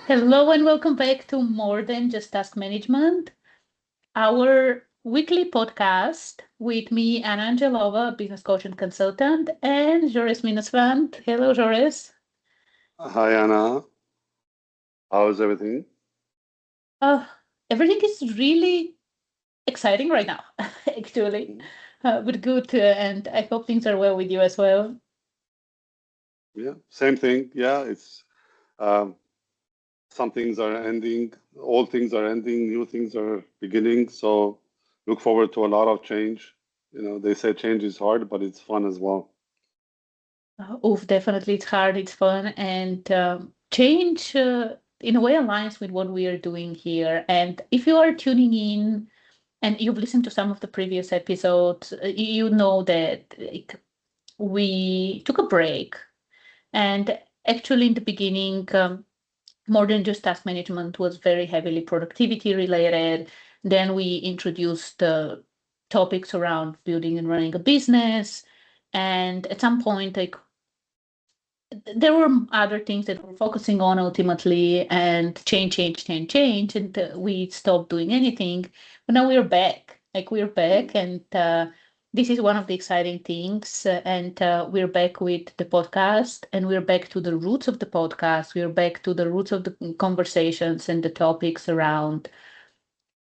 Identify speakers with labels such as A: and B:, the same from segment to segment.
A: Hello and welcome back to More Than Just Task Management, our weekly podcast with me, Anna Angelova, business coach and consultant, and Jores Minasvand. Hello, Jores.
B: Hi Anna, how's everything?
A: Uh, Everything is really exciting right now, actually,
B: Mhm.
A: but good, and I hope things are well with you as well.
B: Yeah, same thing. Yeah, it's um, some things are ending, old things are ending, new things are beginning. So look forward to a lot of change. They say change is hard, but it's fun as well.
A: Oof, definitely, it's hard, it's fun, and change in a way aligns with what we are doing here. And if you are tuning in, and you've listened to some of the previous episodes, you know that like, we took a break. And actually, in the beginning, more than just task management was very heavily productivity related. Then we introduced topics around building and running a business. And at some point, like there were other things that we're focusing on ultimately, and change, and we stopped doing anything. But now we're back. Like we're back,
B: Mm.
A: and this is one of the exciting things. And we're back with the podcast, and we're back to the roots of the podcast. We're back to the roots of the conversations and the topics around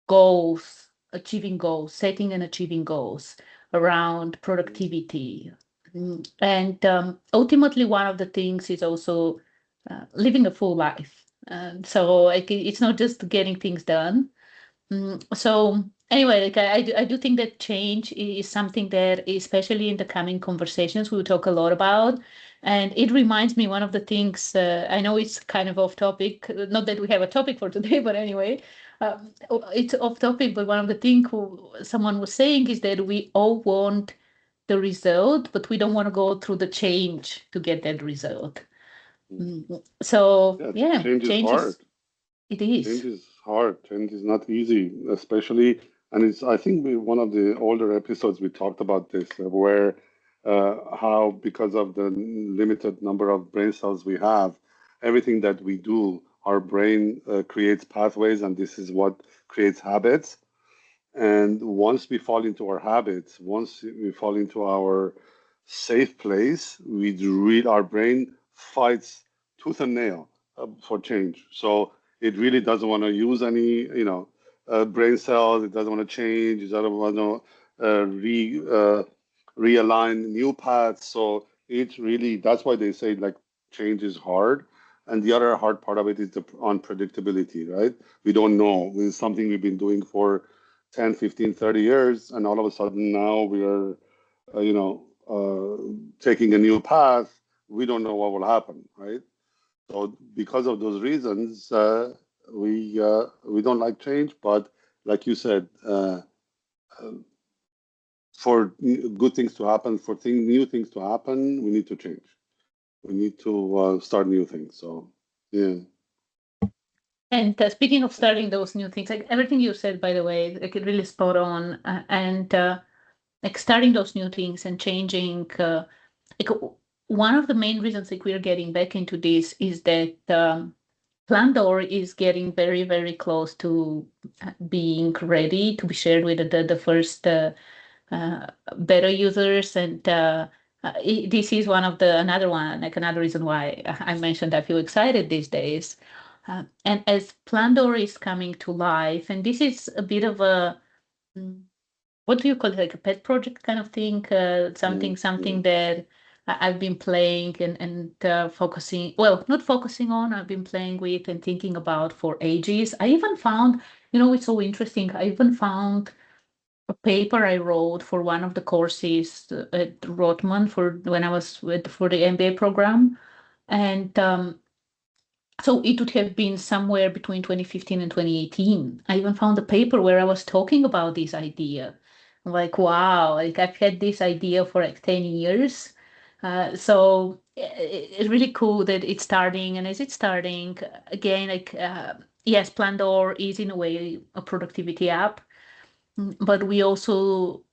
A: goals, achieving goals, setting and achieving goals, around productivity. And ultimately, one of the things is also living a full life. So like, it's not just getting things done. So anyway, like I do think that change is something that, especially in the coming conversations, we'll talk a lot about. And it reminds me one of the things, I know it's kind of off topic, not that we have a topic for today, but anyway, it's off topic. But one of the things someone was saying is that we all want the result, but we don't want to go through the change to get that result.
B: Mm.
A: So
B: Yeah,
A: yeah,
B: change is
A: change
B: hard.
A: is, it
B: Change
A: is.
B: is hard. Change is not easy, especially, and it's, I think one of the older episodes we talked about this, where how because of the limited number of brain cells we have, everything that we do, our brain creates pathways, and this is what creates habits. And once we fall into our habits, once we fall into our safe place, our brain fights tooth and nail for change. So it really doesn't want to use any, brain cells. It doesn't want to change. It doesn't want to realign new paths. So it really, that's why they say like change is hard. And the other hard part of it is the unpredictability, right? We don't know. It's something we've been doing for 10, 15, 30 years, and all of a sudden now we are, taking a new path. We don't know what will happen, right? So because of those reasons, we don't like change. But like you said, uh, for good things to happen, for new things to happen, we need to change. We need to start new things. So yeah.
A: And speaking of starting those new things, like everything you said, by the way, like it really spot on. And like starting those new things and changing. Like one of the main reasons like we're getting back into this is that Plandore is getting very, very close to being ready to be shared with the first beta users. And this is one of the another one, like another reason why I mentioned I feel excited these days. And as Plandore is coming to life, and this is a bit of a what do you call it, like a pet project kind of thing, something
B: Mm-hmm.
A: that I've been playing and focusing, well, not focusing on, I've been playing with and thinking about for ages. I even found, it's so interesting. I even found a paper I wrote for one of the courses at Rotman for when I was for the MBA program. And so it would have been somewhere between 2015 and 2018. I even found a paper where I was talking about this idea. I'm like, wow, like I've had this idea for like 10 years. So it's really cool that it's starting. And as it's starting, again, like, yes, Plandore is in a way a productivity app, but we also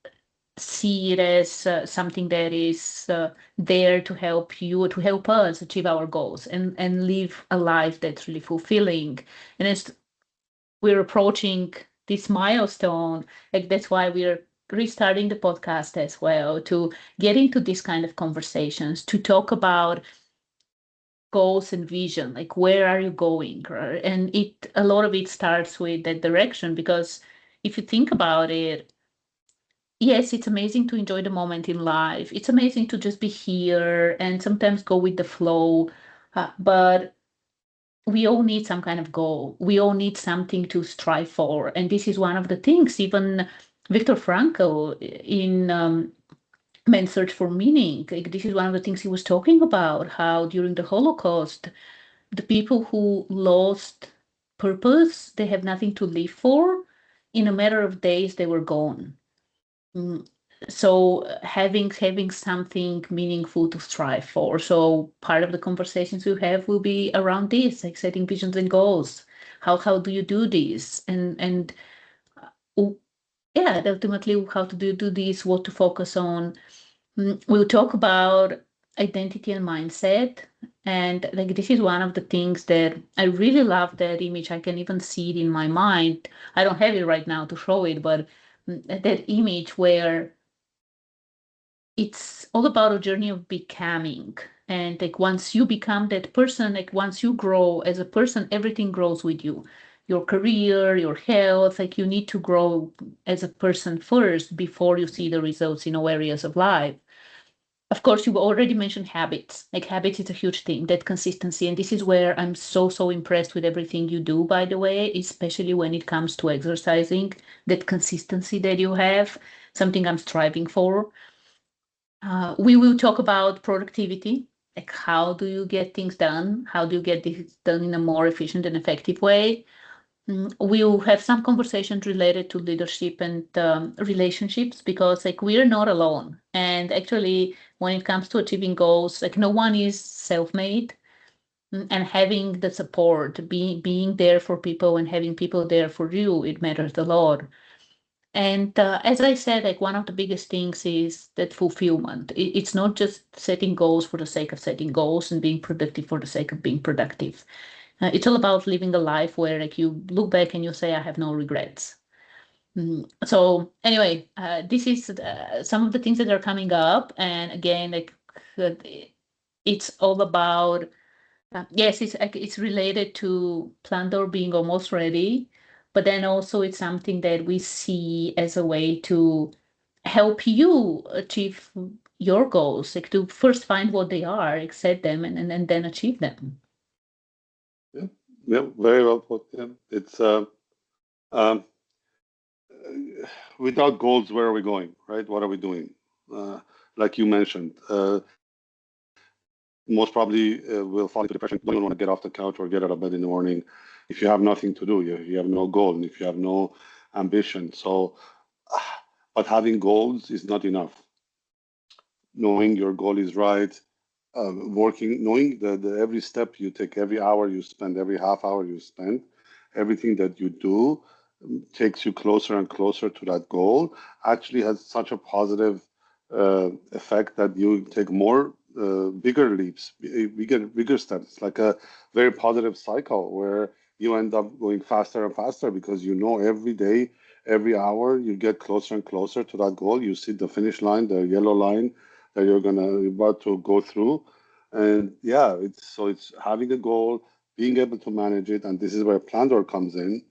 A: see it as something that is there to help you, to help us achieve our goals and live a life that's really fulfilling. And as we're approaching this milestone, like that's why we're restarting the podcast as well, to get into this kind of conversations, to talk about goals and vision, like where are you going, right? And it, a lot of it starts with that direction, because if you think about it, yes, it's amazing to enjoy the moment in life. It's amazing to just be here and sometimes go with the flow. But we all need some kind of goal. We all need something to strive for. And this is one of the things, even Viktor Frankl in Man's Search for Meaning, like, this is one of the things he was talking about, how during the Holocaust, the people who lost purpose, they have nothing to live for, in a matter of days, they were gone. Mm, So having something meaningful to strive for. So part of the conversations we have will be around this, like setting visions and goals. How do you do this? And uh, yeah, ultimately how to do this, what to focus on. We'll talk about identity and mindset. And like this is one of the things that I really love, that image. I can even see it in my mind. I don't have it right now to show it, but that image where it's all about a journey of becoming. And like once you become that person, like once you grow as a person, everything grows with you. Your career, your health, like you need to grow as a person first before you see the results in all areas of life. Of course, you already mentioned habits. Like habits is a huge thing, that consistency. And this is where I'm so impressed with everything you do, by the way, especially when it comes to exercising, that consistency that you have, something I'm striving for. We will talk about productivity, like how do you get things done? How do you get this done in a more efficient and effective way? We'll have some conversations related to leadership and relationships, because like we're not alone. And actually, when it comes to achieving goals, like no one is self-made. And having the support, being there for people and having people there for you, it matters a lot. And as I said, like one of the biggest things is that fulfillment. It's not just setting goals for the sake of setting goals and being productive for the sake of being productive. It's all about living a life where like you look back and you say, I have no regrets. So anyway, this is some of the things that are coming up. And again, like uh, it's all about yes, it's like it's related to Plandore being almost ready, but then also it's something that we see as a way to help you achieve your goals, like to first find what they are, like set them, and then achieve them.
B: Yeah, yeah, very well put. Yeah, it's um, without goals, where are we going, right? What are we doing? Uh, like you mentioned, most probably will fall into depression. Don't even want to get off the couch or get out of bed in the morning if you have nothing to do. You have no goal and if you have no ambition. So, but having goals is not enough. Knowing your goal is right, working, knowing the every step you take, every hour you spend, every half hour you spend, everything that you do takes you closer and closer to that goal, actually has such a positive effect that you take more bigger leaps, bigger steps. It's like a very positive cycle where you end up going faster and faster because you know every day, every hour you get closer and closer to that goal. You see the finish line, the yellow line that you're about to go through. And yeah, it's having a goal, being able to manage it, and this is where Plandore comes in,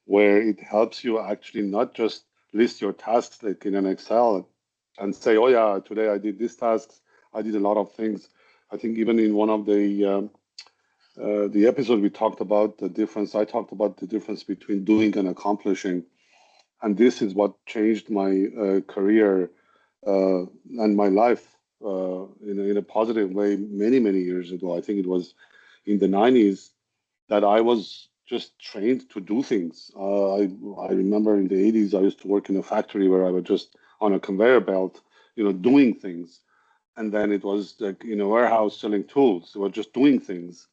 B: where it helps you actually not just list your tasks like in an Excel and say, oh yeah, today I did these tasks, I did a lot of things. I think even in one of the episodes we talked about the difference. I talked about the difference between doing and accomplishing, and this is what changed my career and my life in a positive way many years ago. I think it was in the 90s that I was just trained to do things. I remember in the 80s I used to work in a factory where I was just on a conveyor belt, doing things. And then it was like in a warehouse selling tools. We were just doing things.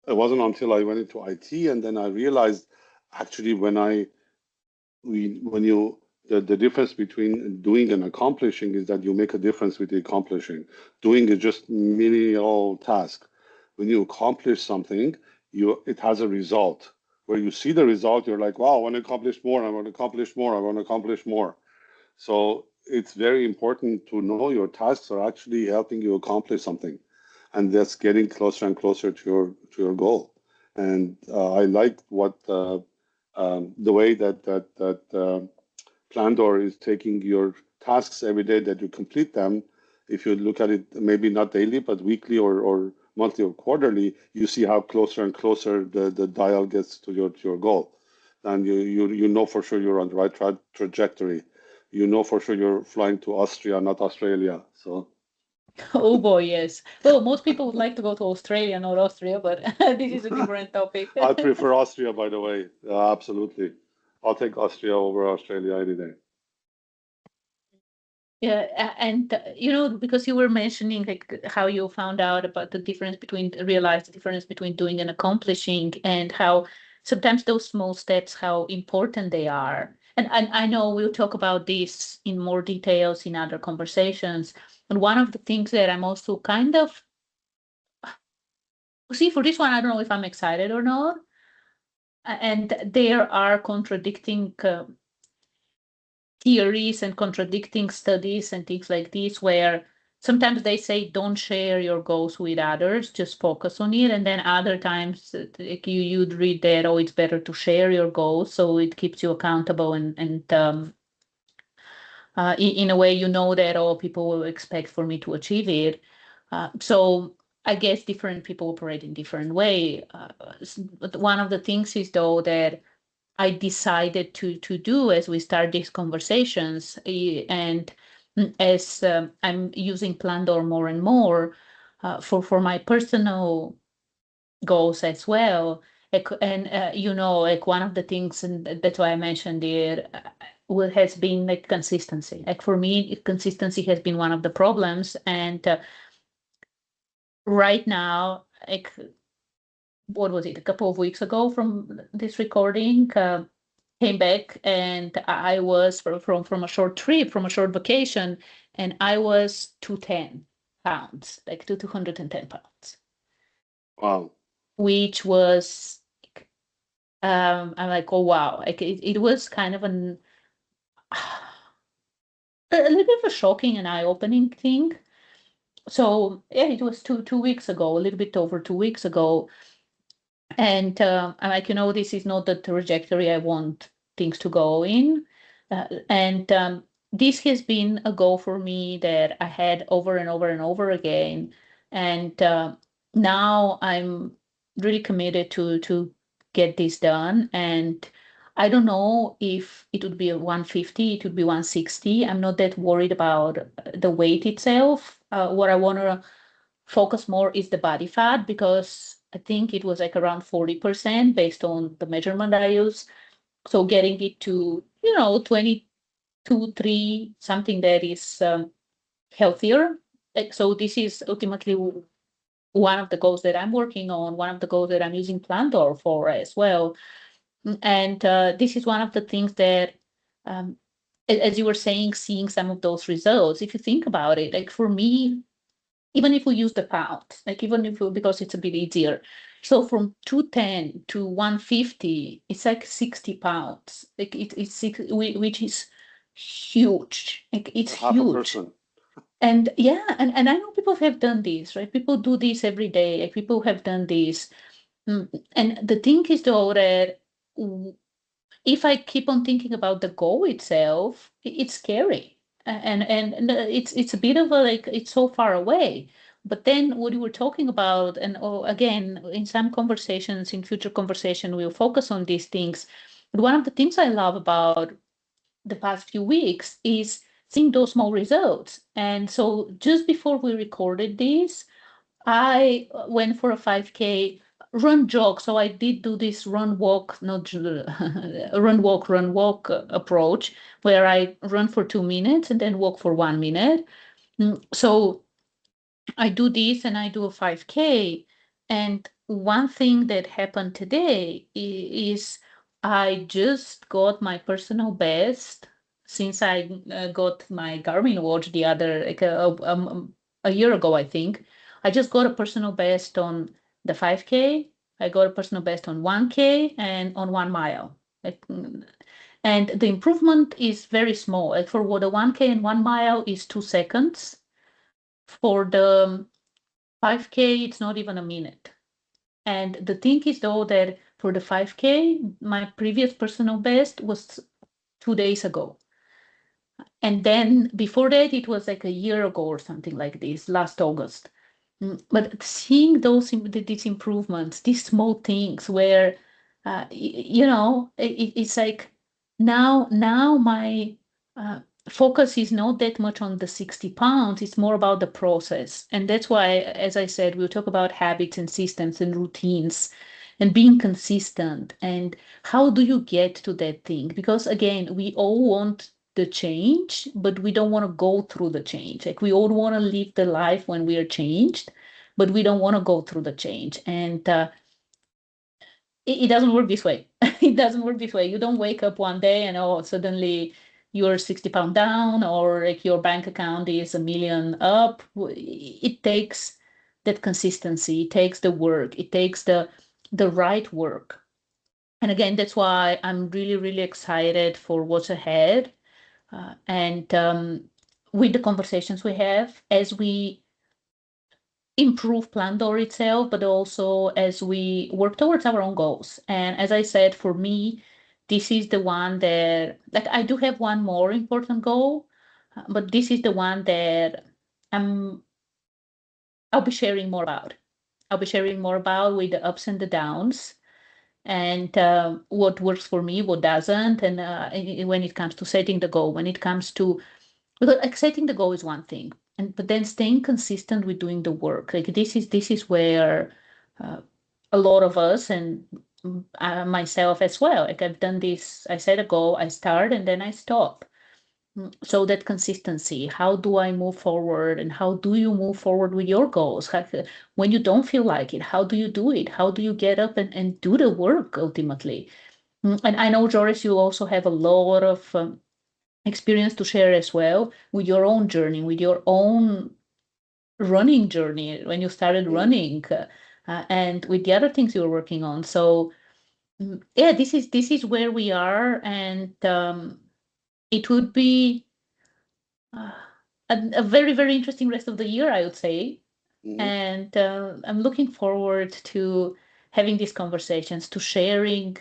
B: It wasn't until I went into IT and then I realized actually when you the difference between doing and accomplishing is that you make a difference with the accomplishing. Doing is just menial task. When you accomplish something, it has a result. Where you see the result, you're like, wow, I want to accomplish more, I want to accomplish more, I want to accomplish more. So it's very important to know your tasks are actually helping you accomplish something, and that's getting closer and closer to your goal. And I like what the way that Plandore is taking your tasks every day that you complete them. If you look at it, maybe not daily, but weekly or monthly or quarterly, you see how closer and closer the dial gets to your goal. And you know for sure you're on the right trajectory. You know for sure you're flying to Austria, not Australia. So
A: Oh boy, yes. Well, most people would like to go to Australia, not Austria, but this is a different topic.
B: I prefer Austria, by the way. Absolutely. I'll take Austria over Australia any day.
A: Yeah, and because you were mentioning like how you found out about the difference between realize the difference between doing and accomplishing, and how sometimes those small steps, how important they are. And I know we'll talk about this in more details in other conversations. And one of the things that I'm also kind of see for this one, I don't know if I'm excited or not. And there are contradicting theories and contradicting studies and things like this, where sometimes they say don't share your goals with others, just focus on it. And then other times like you'd read that, oh, it's better to share your goals so it keeps you accountable, and in a way that, oh, people will expect for me to achieve it. So I guess different people operate in different way. But one of the things is though that I decided to do as we start these conversations, and as I'm using Plandore more and more for my personal goals as well. And like one of the things, and that's why I mentioned it, has been like consistency. Like for me, consistency has been one of the problems, and right now, like what was it, a couple of weeks ago from this recording, came back and I was from a short trip, from a short vacation, and I was 210 pounds, like 210 pounds,
B: Wow.
A: which was, I'm like, oh wow, like it was kind of a little bit of a shocking and eye-opening thing. So yeah, it was two weeks ago, a little bit over 2 weeks ago. And I'm like, this is not the trajectory I want things to go in. And this has been a goal for me that I had over and over and over again. And now I'm really committed to get this done. And I don't know if it would be a 150, it would be 160. I'm not that worried about the weight itself. What I want to focus more is the body fat, because I think it was like around 40% based on the measurement I use. So getting it to, 22, 3, something that is healthier. Like, so this is ultimately one of the goals that I'm working on, one of the goals that I'm using Plandore for as well. And this is one of the things that, um, as you were saying, seeing some of those results, if you think about it, like for me, even if we use the pound, like even if because it's a bit easier. So from 210 to 150, it's like 60 pounds. Like it's which is huge. Like it's
B: Half a
A: huge.
B: person.
A: And yeah, and I know people have done this, right? People do this every day. Like people have done this. And the thing is though that if I keep on thinking about the goal itself, it's scary, and it's a bit of a like it's so far away. But then what you were talking about, and again, in some conversations, in future conversation, we'll focus on these things. But one of the things I love about the past few weeks is seeing those small results. And so just before we recorded this, I went for a 5K run jog. So I did do this run walk, not run walk approach, where I run for 2 minutes and then walk for 1 minute. So I do this and I do a 5K. And one thing that happened today is I just got my personal best since I got my Garmin watch the other like a year ago, I think. I just got a personal best on the 5K. I got a personal best on 1K and on 1 mile. Like, and the improvement is very small. Like for what a 1K and 1 mile is 2 seconds. For the 5K, it's not even a minute. And the thing is, though, that for the 5K, my previous personal best was 2 days ago. And then before that, it was like a year ago or something like this, last August. But seeing these improvements, these small things where, it's like now my uh, focus is not that much on the 60 pounds. It's more about the process. And that's why, as I said, we'll talk about habits and systems and routines and being consistent. And how do you get to that thing? Because again, we all want the change, but we don't want to go through the change. Like we all want to live the life when we are changed, but we don't want to go through the change. And it doesn't work this way. It doesn't work this way. You don't wake up one day and suddenly you're 60 pounds down or like your bank account is 1 million up. It takes that consistency. It takes the work. It takes the right work. And again, that's why I'm really, really excited for what's ahead. And with the conversations we have as we improve Plandore itself, but also as we work towards our own goals. And as I said, for me, this is the one that, like, I do have one more important goal, but this is the one that I'm, I'll be sharing more about. I'll be sharing more about with the ups and the downs and what works for me, what doesn't. And when it comes to setting the goal, when it comes to because like setting the goal is one thing, and but then staying consistent with doing the work. Like this is where uh, a lot of us and myself as well. Like I've done this. I set a goal, I start, and then I stop. So that consistency. How do I move forward, and how do you move forward with your goals? When you don't feel like it, how do you do it? How do you get up and do the work ultimately? And I know, Joris, you also have a lot of experience to share as well with your own journey, with your own running journey when you started running, and with the other things you're working on. So yeah, this is where we are, and it would be uh, a very very interesting rest of the year, I would say.
B: Hmm.
A: And I'm looking forward to having these conversations, to sharing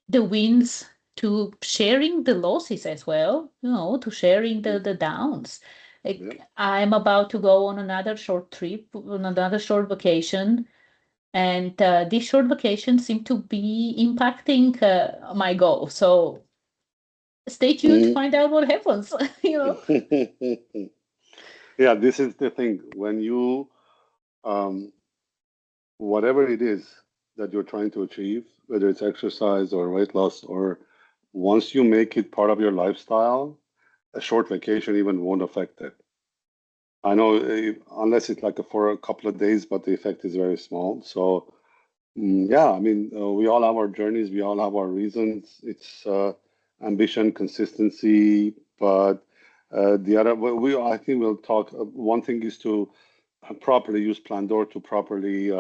A: the wins, to sharing the losses as well, to sharing the downs.
B: Yep.
A: Like I'm about to go on another short trip, on another short vacation, and these short vacations seem to be impacting my goal. So stay tuned to
B: Hmm.
A: find out what happens. you know.
B: Yeah, this is the thing. When you, um, whatever it is that you're trying to achieve, whether it's exercise or weight loss, or once you make it part of your lifestyle, a short vacation even won't affect it. I know, unless it's like for a couple of days, but the effect is very small. So, yeah, I mean, we all have our journeys, we all have our reasons. It's ambition, consistency, but the other, I think we'll talk. One thing is to properly use Plandore to properly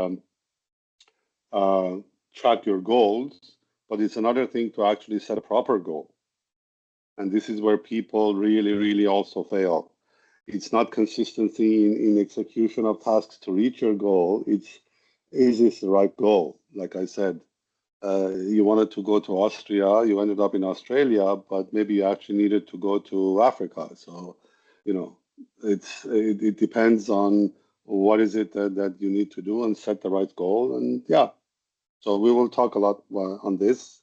B: uh, track your goals, but it's another thing to actually set a proper goal. And this is where people really, really also fail. It's not consistency in execution of tasks to reach your goal. It's, is this the right goal? Like I said, you wanted to go to Austria, you ended up in Australia, but maybe you actually needed to go to Africa. So, you know, it depends on what is it that you need to do and set the right goal. And yeah, so we will talk a lot on this.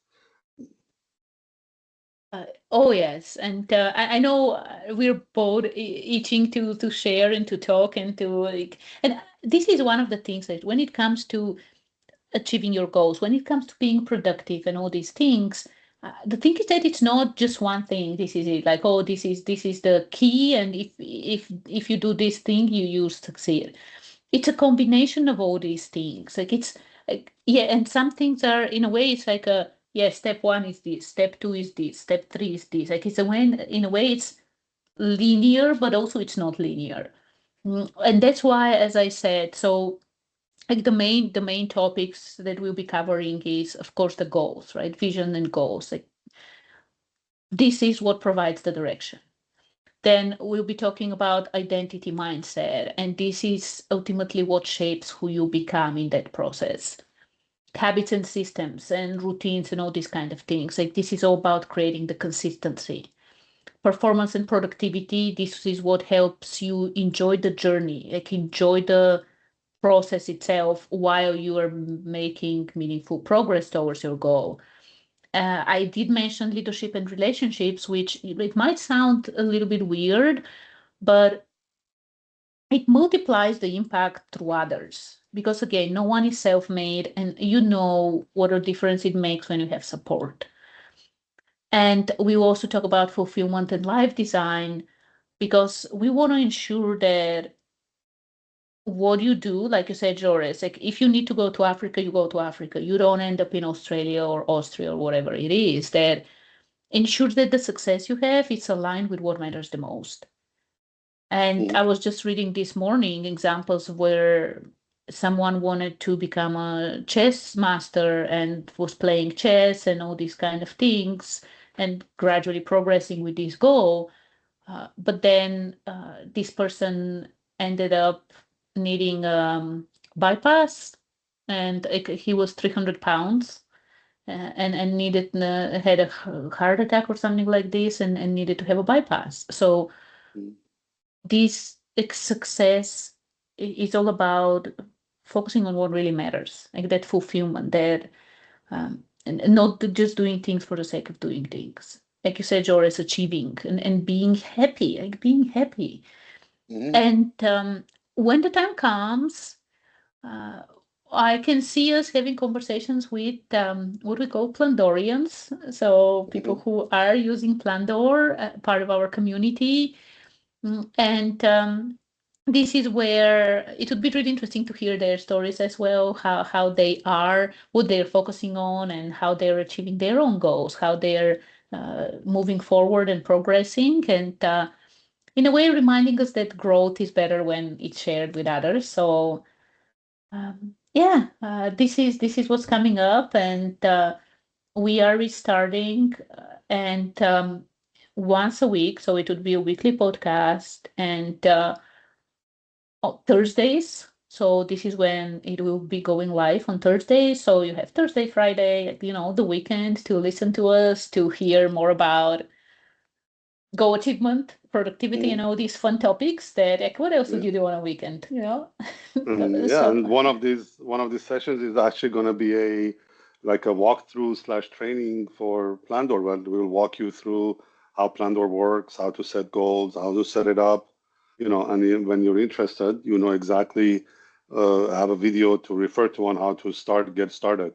A: Oh yes, and I know we're both itching to share and to talk and to like, and this is one of the things that when it comes to achieving your goals, when it comes to being productive and all these things, the thing is that it's not just one thing. This is it. Like, oh, this is the key, and if you do this thing, you succeed. It's a combination of all these things. Like it's like yeah, and some things are in a way it's like a yes, step one is this, step two is this, step three is this. Like it's a way, in a way, it's linear, but also it's not linear. And that's why, as I said, so like the main topics that we'll be covering is, of course, the goals, right? Vision and goals. Like this is what provides the direction. Then we'll be talking about identity mindset, and this is ultimately what shapes who you become in that process. Habits and systems and routines and all these kind of things. Like this is all about creating the consistency. Performance and productivity, this is what helps you enjoy the journey, like enjoy the process itself while you are making meaningful progress towards your goal. I did mention leadership and relationships, which it might sound a little bit weird, but it multiplies the impact through others. Because again, no one is self made, and you know what a difference it makes when you have support. And we will also talk about fulfillment and life design because we want to ensure that what you do, like you said, Joris, like if you need to go to Africa, you go to Africa. You don't end up in Australia or Austria or whatever it is. That ensures that the success you have is aligned with what matters the most. And
B: Mm-hmm.
A: I was just reading this morning examples where someone wanted to become a chess master and was playing chess and all these kind of things and gradually progressing with this goal. But then this person ended up needing bypass, and he was 300 pounds and needed had a heart attack or something like this, and needed to have a bypass. So this success is all about focusing on what really matters, like that fulfillment, that and not just doing things for the sake of doing things. Like you said, Joris, achieving and being happy, like being happy.
B: Mm-hmm.
A: And when the time comes, uh, I can see us having conversations with what we call Plandorians. So people
B: Mm-hmm.
A: who are using Plandore, part of our community. And this is where it would be really interesting to hear their stories as well, how they are, what they're focusing on, and how they're achieving their own goals, how they're moving forward and progressing, and in a way reminding us that growth is better when it's shared with others. So yeah, this is what's coming up, and we are restarting, and once a week, so it would be a weekly podcast, and Thursdays. So this is when it will be going live on Thursday. So you have Thursday, Friday, the weekend to listen to us, to hear more about goal achievement, productivity, and
B: Mm-hmm.
A: all these fun topics that, like, what else would
B: Yeah.
A: you do on a weekend,
B: Yeah,
A: So,
B: and one of these sessions is actually going to be a like a walkthrough slash training for Plandor. Where we'll walk you through how Plandor works, how to set goals, how to set it up, and when you're interested, exactly have a video to refer to on how to get started.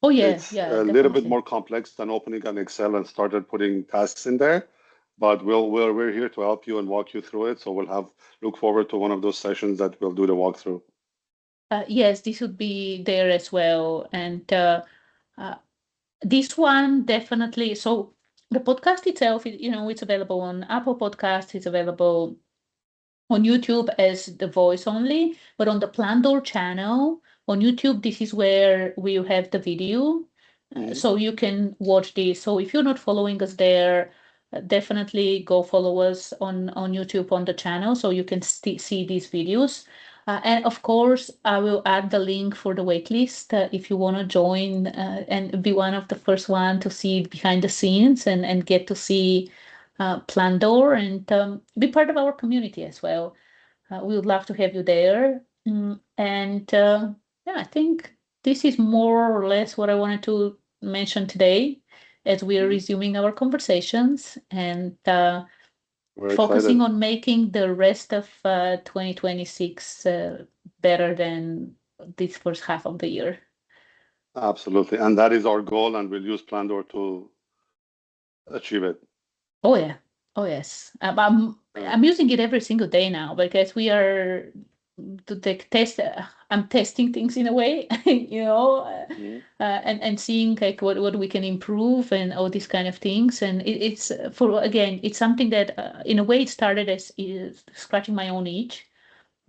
A: oh yeah,
B: It's
A: yeah,
B: a little bit
A: definitely.
B: more complex than opening an Excel and started putting tasks in there, but we're here to help you and walk you through it. So we'll look forward to one of those sessions that we'll do the walkthrough.
A: Yes, this would be there as well. And uh, this one definitely. So the podcast itself, it's available on Apple Podcasts. It's available on YouTube as the voice only, but on the Plandor channel on YouTube, this is where we have the video.
B: Hmm.
A: So you can watch this. So if you're not following us there, definitely go follow us on YouTube on the channel so you can see these videos. And of course, I will add the link for the waitlist if you want to join and be one of the first one to see behind the scenes and get to see Plandor and be part of our community as well. We would love to have you there. And yeah, I think this is more or less what I wanted to mention today as we are
B: Hmm.
A: resuming our conversations and
B: We're
A: focusing
B: excited.
A: on making the rest of 2026 better than this first half of the year.
B: Absolutely. And that is our goal, and we'll use Plandor to achieve it.
A: Oh, yeah. Oh, yes. I'm
B: Uh,
A: I'm using it every single day now because we are. to take test. I'm testing things in a way, you know, and seeing like what we can improve and all these kind of things. And it's for again, it's something that in a way it started as scratching my own itch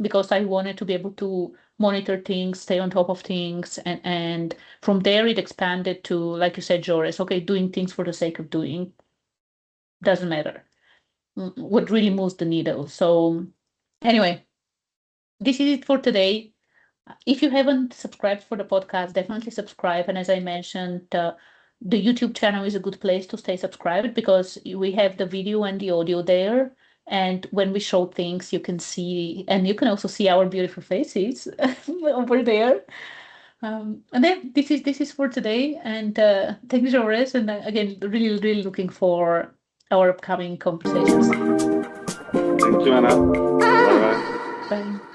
A: because I wanted to be able to monitor things, stay on top of things, and from there it expanded to, like you said, Joris, okay, doing things for the sake of doing doesn't matter. What really moves the needle. So anyway, this is it for today. If you haven't subscribed for the podcast, definitely subscribe. And as I mentioned, the YouTube channel is a good place to stay subscribed because we have the video and the audio there. And when we show things, you can see, and you can also see our beautiful faces over there. And then this is for today. And thank you, Joris. And again, really, really looking for our upcoming conversations.
B: Thank you, Anna. Bye bye.
A: Bye.